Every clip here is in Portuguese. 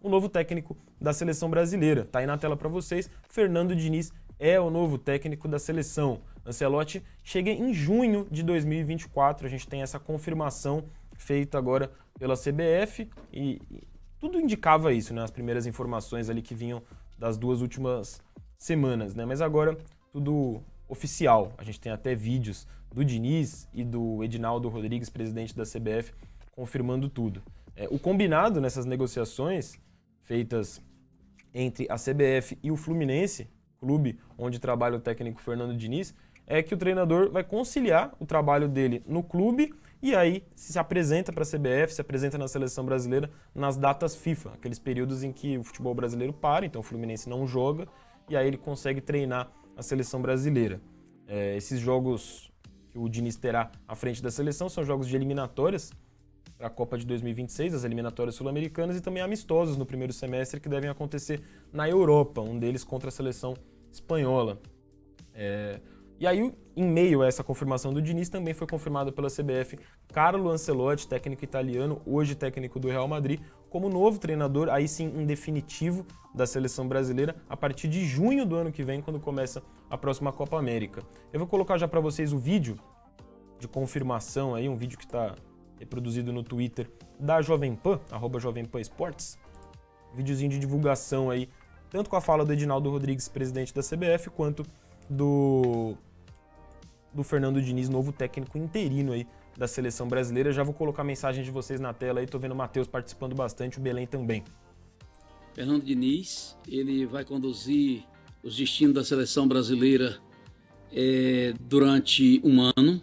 o novo técnico da seleção brasileira. Tá aí na tela para vocês, Fernando Diniz é o novo técnico da seleção. Ancelotti chega em junho de 2024, a gente tem essa confirmação feita agora pela CBF e tudo indicava isso, né? As primeiras informações ali que vinham das 2 últimas semanas, né? Mas agora tudo oficial. A gente tem até vídeos do Diniz e do Edinaldo Rodrigues, presidente da CBF, confirmando tudo. O combinado nessas negociações feitas entre a CBF e o Fluminense, clube onde trabalha o técnico Fernando Diniz, é que o treinador vai conciliar o trabalho dele no clube e aí se apresenta para a CBF, se apresenta na seleção brasileira nas datas FIFA, aqueles períodos em que o futebol brasileiro para, então o Fluminense não joga e aí ele consegue treinar a seleção brasileira. Esses jogos que o Diniz terá à frente da seleção são jogos de eliminatórias para a Copa de 2026, as eliminatórias sul-americanas e também amistosos no primeiro semestre que devem acontecer na Europa, um deles contra a seleção espanhola. E aí, em meio a essa confirmação do Diniz, também foi confirmado pela CBF Carlo Ancelotti, técnico italiano, hoje técnico do Real Madrid, como novo treinador, aí sim em definitivo, da seleção brasileira, a partir de junho do ano que vem, quando começa a próxima Copa América. Eu vou colocar já para vocês o vídeo de confirmação, aí, um vídeo que está reproduzido no Twitter da Jovem Pan, @JovemPanEsportes, videozinho de divulgação aí, tanto com a fala do Edinaldo Rodrigues, presidente da CBF, quanto do Fernando Diniz, novo técnico interino aí da seleção brasileira. Já vou colocar a mensagem de vocês na tela aí, tô vendo o Matheus participando bastante, o Belém também. Fernando Diniz, ele vai conduzir os destinos da seleção brasileira durante um ano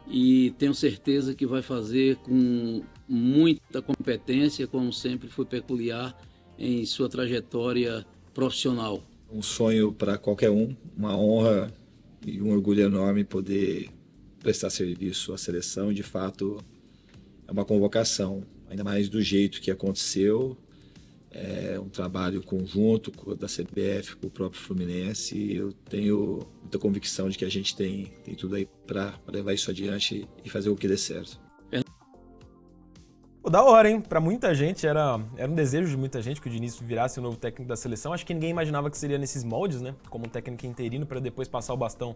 e tenho certeza que vai fazer com muita competência, como sempre foi peculiar em sua trajetória profissional. Um sonho para qualquer um, uma honra e um orgulho enorme poder prestar serviço à seleção. De fato, é uma convocação, ainda mais do jeito que aconteceu. É um trabalho conjunto da CBF, com o próprio Fluminense. E eu tenho muita convicção de que a gente tem tudo aí para levar isso adiante e fazer o que dê certo. Pô, da hora, hein? Pra muita gente, era um desejo de muita gente que o Diniz virasse o novo técnico da seleção. Acho que ninguém imaginava que seria nesses moldes, né? Como um técnico interino, para depois passar o bastão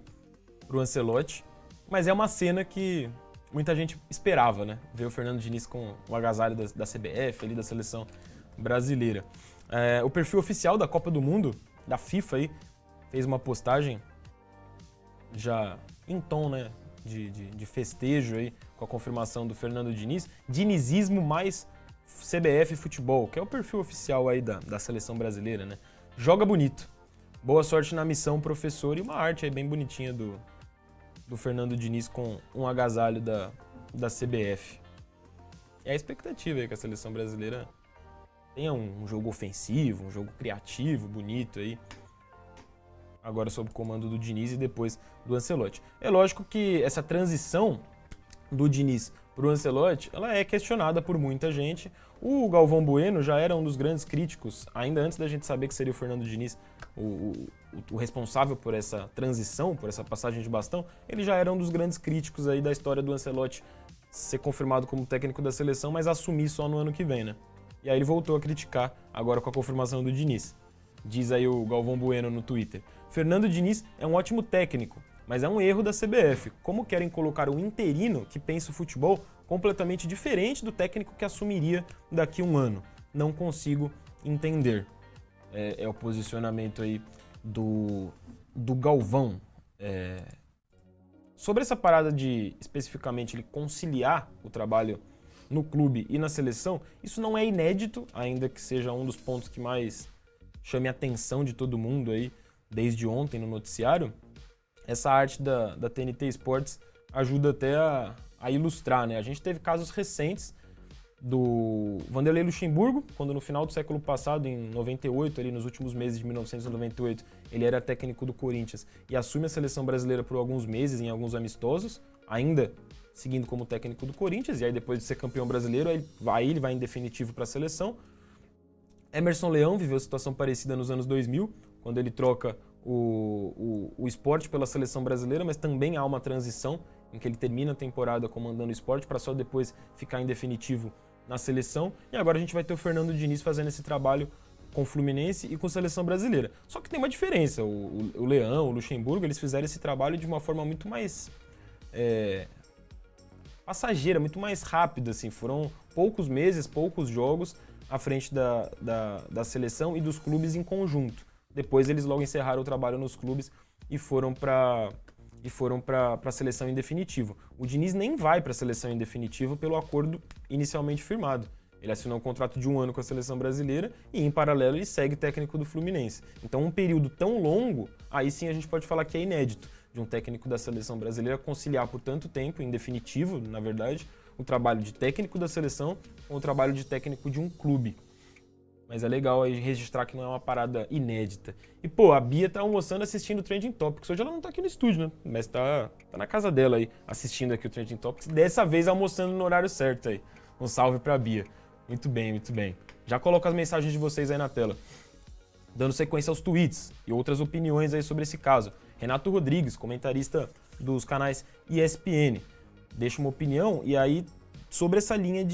pro Ancelotti. Mas é uma cena que muita gente esperava, né? Ver o Fernando Diniz com o agasalho da CBF, ali da seleção brasileira. O perfil oficial da Copa do Mundo, da FIFA aí, fez uma postagem já em tom, né? De festejo aí, com a confirmação do Fernando Diniz, dinizismo mais CBF Futebol, que é o perfil oficial aí da seleção brasileira, né? Joga bonito. Boa sorte na missão, professor, e uma arte aí bem bonitinha do Fernando Diniz com um agasalho da CBF. É a expectativa aí que a seleção brasileira tenha um jogo ofensivo, um jogo criativo, bonito aí, agora sob o comando do Diniz e depois do Ancelotti. É lógico que essa transição do Diniz para o Ancelotti, ela é questionada por muita gente. O Galvão Bueno já era um dos grandes críticos, ainda antes da gente saber que seria o Fernando Diniz o responsável por essa transição, por essa passagem de bastão. Ele já era um dos grandes críticos aí da história do Ancelotti ser confirmado como técnico da seleção, mas assumir só no ano que vem, né? E aí ele voltou a criticar agora com a confirmação do Diniz. Diz aí o Galvão Bueno no Twitter: Fernando Diniz é um ótimo técnico, mas é um erro da CBF. Como querem colocar um interino que pensa o futebol completamente diferente do técnico que assumiria daqui a um ano? Não consigo entender. É o posicionamento aí do Galvão. Sobre essa parada de, especificamente, ele conciliar o trabalho no clube e na seleção, isso não é inédito, ainda que seja um dos pontos que mais chame a atenção de todo mundo aí, desde ontem no noticiário. Essa arte da TNT Sports ajuda até a ilustrar, né? A gente teve casos recentes do Vanderlei Luxemburgo, quando no final do século passado, em 98, ali nos últimos meses de 1998, ele era técnico do Corinthians e assume a seleção brasileira por alguns meses em alguns amistosos, ainda seguindo como técnico do Corinthians, e aí depois de ser campeão brasileiro, ele vai em definitivo para a seleção. Emerson Leão viveu situação parecida nos anos 2000, quando ele troca o esporte pela seleção brasileira, mas também há uma transição em que ele termina a temporada comandando o esporte para só depois ficar em definitivo na seleção, e agora a gente vai ter o Fernando Diniz fazendo esse trabalho com o Fluminense e com a seleção brasileira. Só que tem uma diferença, o Leão, o Luxemburgo, eles fizeram esse trabalho de uma forma muito mais passageira, muito mais rápida, assim. Foram poucos meses, poucos jogos à frente da seleção e dos clubes em conjunto. Depois eles logo encerraram o trabalho nos clubes e foram para a seleção em definitivo. O Diniz nem vai para a seleção em definitivo pelo acordo inicialmente firmado. Ele assinou um contrato de 1 ano com a seleção brasileira e, em paralelo, ele segue técnico do Fluminense. Então, um período tão longo, aí sim a gente pode falar que é inédito, de um técnico da seleção brasileira conciliar por tanto tempo, em definitivo, na verdade, o trabalho de técnico da seleção com o trabalho de técnico de um clube. Mas é legal aí registrar que não é uma parada inédita. E, pô, a Bia tá almoçando assistindo o Trending Topics. Hoje ela não tá aqui no estúdio, né? Mas tá na casa dela aí, assistindo aqui o Trending Topics. Dessa vez almoçando no horário certo aí. Um salve pra Bia. Muito bem, muito bem. Já coloco as mensagens de vocês aí na tela. Dando sequência aos tweets e outras opiniões aí sobre esse caso. Renato Rodrigues, comentarista dos canais ESPN. Deixa uma opinião e aí sobre essa linha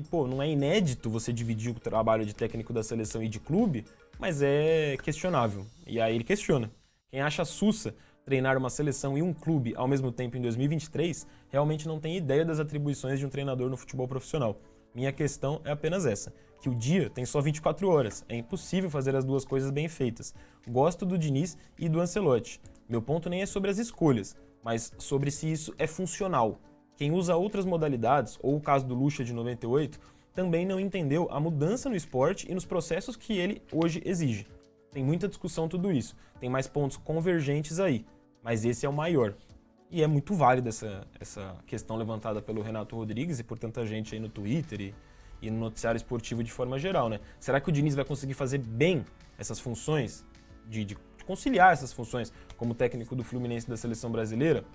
pô, não é inédito você dividir o trabalho de técnico da seleção e de clube, mas é questionável. E aí ele questiona. Quem acha sussa treinar uma seleção e um clube ao mesmo tempo em 2023, realmente não tem ideia das atribuições de um treinador no futebol profissional. Minha questão é apenas essa, que o dia tem só 24 horas, é impossível fazer as duas coisas bem feitas. Gosto do Diniz e do Ancelotti. Meu ponto nem é sobre as escolhas, mas sobre se isso é funcional. Quem usa outras modalidades, ou o caso do Lucha de 98, também não entendeu a mudança no esporte e nos processos que ele hoje exige. Tem muita discussão tudo isso, tem mais pontos convergentes aí, mas esse é o maior. E é muito válida essa questão levantada pelo Renato Rodrigues e por tanta gente aí no Twitter e no noticiário esportivo de forma geral, né? Será que o Diniz vai conseguir fazer bem essas funções, de conciliar essas funções como técnico do Fluminense e da seleção brasileira?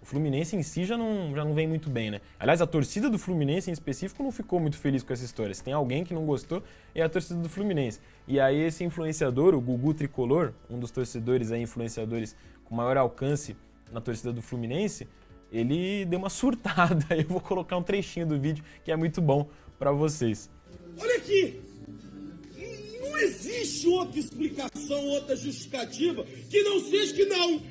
O Fluminense em si já não vem muito bem, né? Aliás, a torcida do Fluminense em específico não ficou muito feliz com essa história. Se tem alguém que não gostou, é a torcida do Fluminense. E aí esse influenciador, o Gugu Tricolor, um dos torcedores aí, influenciadores com maior alcance na torcida do Fluminense, ele deu uma surtada. Eu vou colocar um trechinho do vídeo que é muito bom para vocês. Olha aqui! Não existe outra explicação, outra justificativa que não seja que não.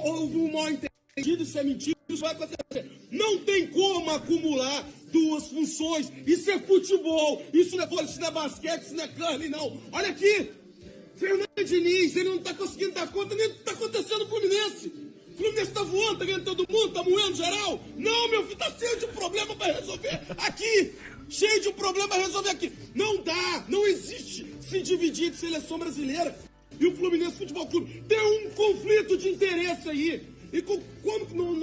Houve um mal entendido, isso é mentira, isso vai acontecer. Não tem como acumular duas funções. Isso é futebol, isso não é basquete, isso não é curling, não. Olha aqui! Fernando Diniz, ele não está conseguindo dar conta nem do que está acontecendo no Fluminense. O Fluminense tá voando, tá ganhando todo mundo, tá moendo geral. Não, meu filho, tá cheio de problema pra resolver aqui. Cheio de problema pra resolver aqui. Não dá, não existe se dividir de seleção brasileira. E o Fluminense Futebol Clube tem um conflito de interesse aí. E como que não...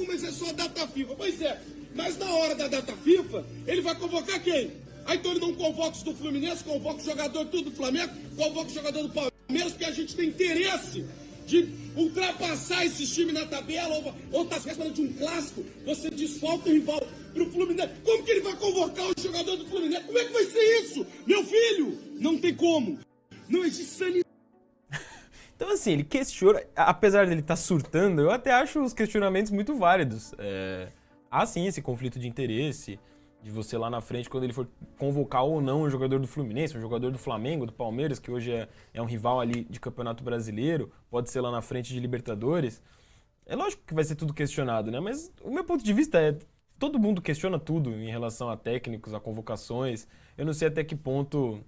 mas é só a data FIFA. Pois é, mas na hora da data FIFA, ele vai convocar quem? Aí então ele não convoca os do Fluminense, convoca o jogador tudo do Flamengo, convoca o jogador do Palmeiras, porque a gente tem interesse de ultrapassar esses times na tabela, ou tá respondendo de um clássico, você desfalca o rival pro Fluminense. Como que ele vai convocar o jogador do Fluminense? Como é que vai ser isso? Meu filho, não tem como. Não existe sanidade. Então assim, ele questiona, apesar dele estar surtando, eu até acho os questionamentos muito válidos. Há sim esse conflito de interesse, de você lá na frente, quando ele for convocar ou não um jogador do Fluminense, um jogador do Flamengo, do Palmeiras, que hoje é um rival ali de Campeonato Brasileiro, pode ser lá na frente de Libertadores. É lógico que vai ser tudo questionado, né? Mas o meu ponto de vista é, todo mundo questiona tudo em relação a técnicos, a convocações. Eu não sei até que ponto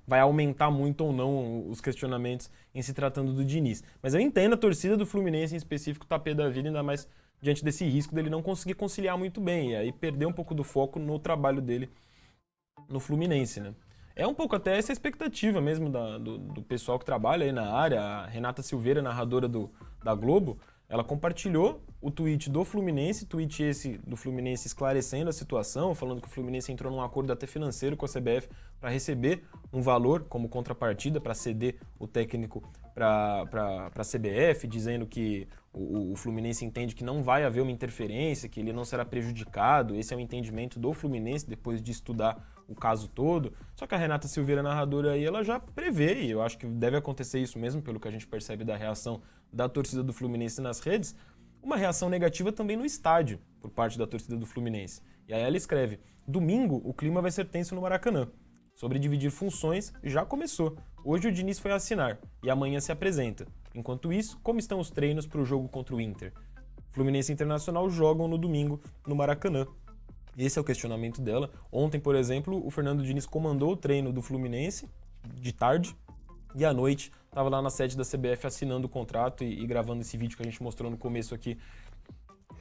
vai aumentar muito ou não os questionamentos em se tratando do Diniz. Mas eu entendo a torcida do Fluminense, em específico, tá pé da vida, ainda mais diante desse risco dele não conseguir conciliar muito bem, e aí perder um pouco do foco no trabalho dele no Fluminense, né? É um pouco até essa expectativa mesmo do pessoal que trabalha aí na área. A Renata Silveira, narradora da Globo, ela compartilhou o tweet do Fluminense, tweet esse do Fluminense esclarecendo a situação, falando que o Fluminense entrou num acordo até financeiro com a CBF para receber um valor como contrapartida para ceder o técnico para a CBF, dizendo que o Fluminense entende que não vai haver uma interferência, que ele não será prejudicado. Esse é o entendimento do Fluminense depois de estudar o caso todo. Só que a Renata Silveira, narradora aí, ela já prevê, e eu acho que deve acontecer isso mesmo, pelo que a gente percebe da reação da torcida do Fluminense nas redes, uma reação negativa também no estádio, por parte da torcida do Fluminense. E aí ela escreve: domingo o clima vai ser tenso no Maracanã. Sobre dividir funções, já começou. Hoje o Diniz foi assinar e amanhã se apresenta. Enquanto isso, como estão os treinos para o jogo contra o Inter? Fluminense e Internacional jogam no domingo no Maracanã. Esse é o questionamento dela. Ontem, por exemplo, o Fernando Diniz comandou o treino do Fluminense de tarde e à noite estava lá na sede da CBF assinando o contrato e gravando esse vídeo que a gente mostrou no começo aqui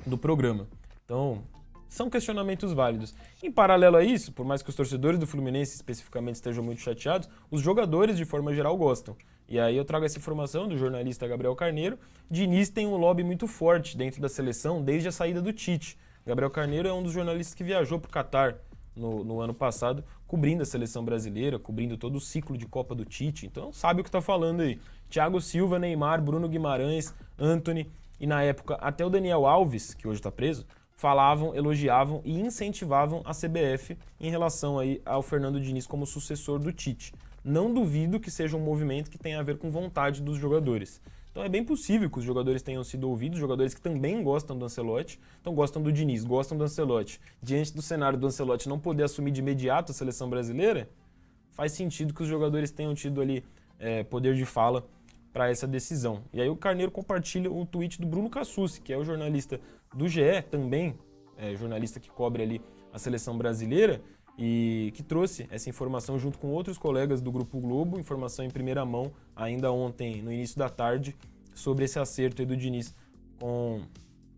do programa. Então, são questionamentos válidos. Em paralelo a isso, por mais que os torcedores do Fluminense especificamente estejam muito chateados, os jogadores de forma geral gostam. E aí eu trago essa informação do jornalista Gabriel Carneiro. Diniz tem um lobby muito forte dentro da seleção desde a saída do Tite. Gabriel Carneiro é um dos jornalistas que viajou para o Catar no ano passado, cobrindo a seleção brasileira, cobrindo todo o ciclo de Copa do Tite. Então sabe o que está falando aí. Thiago Silva, Neymar, Bruno Guimarães, Antony e na época até o Daniel Alves, que hoje está preso, falavam, elogiavam e incentivavam a CBF em relação aí ao Fernando Diniz como sucessor do Tite. Não duvido que seja um movimento que tenha a ver com vontade dos jogadores. Então é bem possível que os jogadores tenham sido ouvidos, jogadores que também gostam do Ancelotti, então gostam do Diniz, gostam do Ancelotti. Diante do cenário do Ancelotti não poder assumir de imediato a seleção brasileira, faz sentido que os jogadores tenham tido ali poder de fala para essa decisão. E aí o Carneiro compartilha um tweet do Bruno Cassucci, que é o jornalista do GE, também jornalista que cobre ali a seleção brasileira, e que trouxe essa informação junto com outros colegas do Grupo Globo, informação em primeira mão, ainda ontem, no início da tarde, sobre esse acerto aí do Diniz com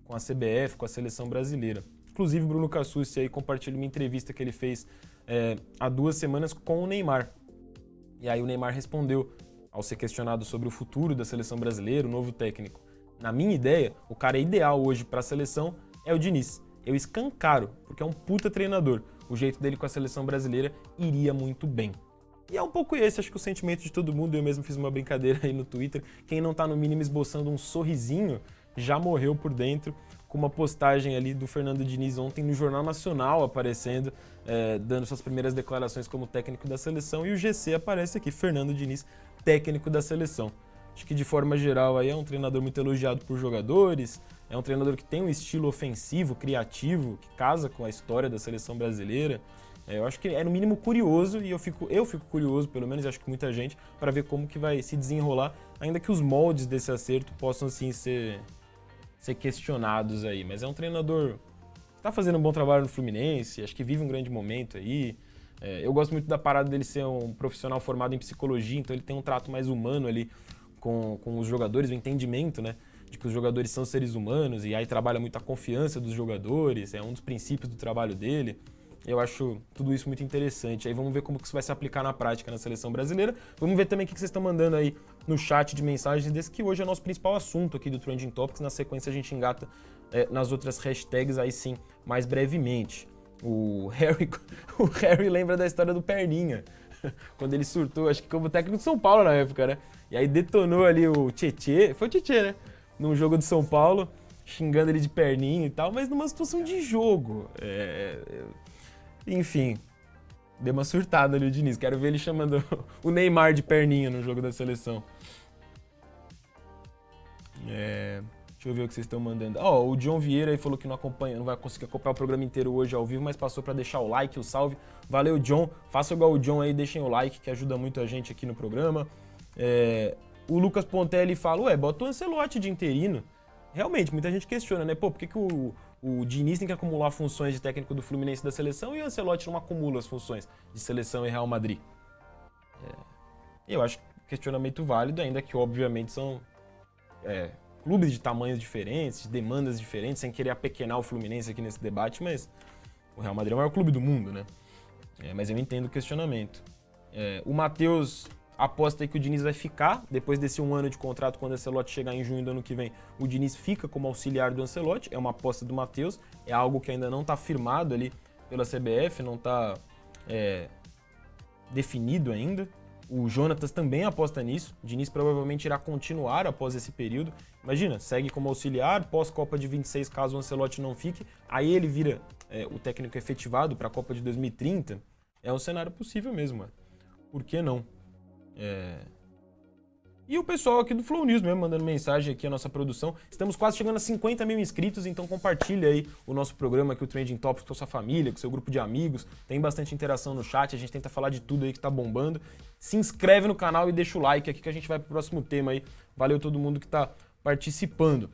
a CBF, com a seleção brasileira. Inclusive, Bruno Cassucci aí compartilha uma entrevista que ele fez há 2 semanas com o Neymar. E aí o Neymar respondeu, ao ser questionado sobre o futuro da seleção brasileira, o novo técnico. Na minha ideia, o cara ideal hoje para a seleção é o Diniz. Eu escancaro, porque é um puta treinador. O jeito dele com a seleção brasileira iria muito bem. E é um pouco esse, acho que o sentimento de todo mundo. Eu mesmo fiz uma brincadeira aí no Twitter. Quem não tá no mínimo esboçando um sorrisinho, já morreu por dentro, com uma postagem ali do Fernando Diniz ontem no Jornal Nacional aparecendo, dando suas primeiras declarações como técnico da seleção. E o GC aparece aqui, Fernando Diniz, técnico da seleção. Acho que de forma geral aí é um treinador muito elogiado por jogadores, é um treinador que tem um estilo ofensivo, criativo, que casa com a história da seleção brasileira. Eu acho que é no mínimo curioso, e eu fico curioso, pelo menos acho que muita gente, para ver como que vai se desenrolar, ainda que os moldes desse acerto possam sim ser questionados aí. Mas é um treinador que está fazendo um bom trabalho no Fluminense, acho que vive um grande momento aí. Eu gosto muito da parada dele ser um profissional formado em psicologia, então ele tem um trato mais humano ali com os jogadores, o entendimento, né, de que os jogadores são seres humanos, e aí trabalha muito a confiança dos jogadores, é um dos princípios do trabalho dele. Eu acho tudo isso muito interessante. Aí vamos ver como que isso vai se aplicar na prática na seleção brasileira. Vamos ver também o que vocês estão mandando aí no chat de mensagens desse, que hoje é o nosso principal assunto aqui do Trending Topics. Na sequência a gente engata nas outras hashtags aí sim, mais brevemente. O Harry lembra da história do Perninha, quando ele surtou, acho que como técnico de São Paulo na época, né? E aí detonou ali o Tietê, foi o Tietê, né? Num jogo de São Paulo, xingando ele de perninha e tal, mas numa situação de jogo. Enfim, deu uma surtada ali o Diniz. Quero ver ele chamando o Neymar de perninha no jogo da seleção. Deixa eu ver o que vocês estão mandando. O John Vieira aí falou que não vai conseguir acompanhar o programa inteiro hoje ao vivo, mas passou para deixar o like, o salve. Valeu, John. Faça igual o John aí, deixem o like, que ajuda muito a gente aqui no programa. O Lucas Pontelli fala, bota o Ancelotti de interino. Realmente, muita gente questiona, né? Por que o Diniz tem que acumular funções de técnico do Fluminense e da seleção e o Ancelotti não acumula as funções de seleção e Real Madrid? Eu acho questionamento válido, ainda que obviamente são clubes de tamanhos diferentes, de demandas diferentes, sem querer apequenar o Fluminense aqui nesse debate, mas o Real Madrid é o maior clube do mundo, né? Mas eu entendo o questionamento. O Matheus aposta aí que o Diniz vai ficar, depois desse 1 ano de contrato, quando o Ancelotti chegar em junho do ano que vem, o Diniz fica como auxiliar do Ancelotti, é uma aposta do Matheus, é algo que ainda não está firmado ali pela CBF, não está definido ainda. O Jonatas também aposta nisso, o Diniz provavelmente irá continuar após esse período. Imagina, segue como auxiliar, pós-Copa de 26, caso o Ancelotti não fique, aí ele vira o técnico efetivado para a Copa de 2030, é um cenário possível mesmo, por que não? E o pessoal aqui do Flow News mesmo, mandando mensagem aqui à nossa produção. Estamos quase chegando a 50 mil inscritos, então compartilha aí o nosso programa aqui, o Trending Topics, com a sua família, com o seu grupo de amigos. Tem bastante interação no chat, a gente tenta falar de tudo aí que tá bombando. Se inscreve no canal e deixa o like aqui que a gente vai pro próximo tema aí. Valeu todo mundo que tá participando.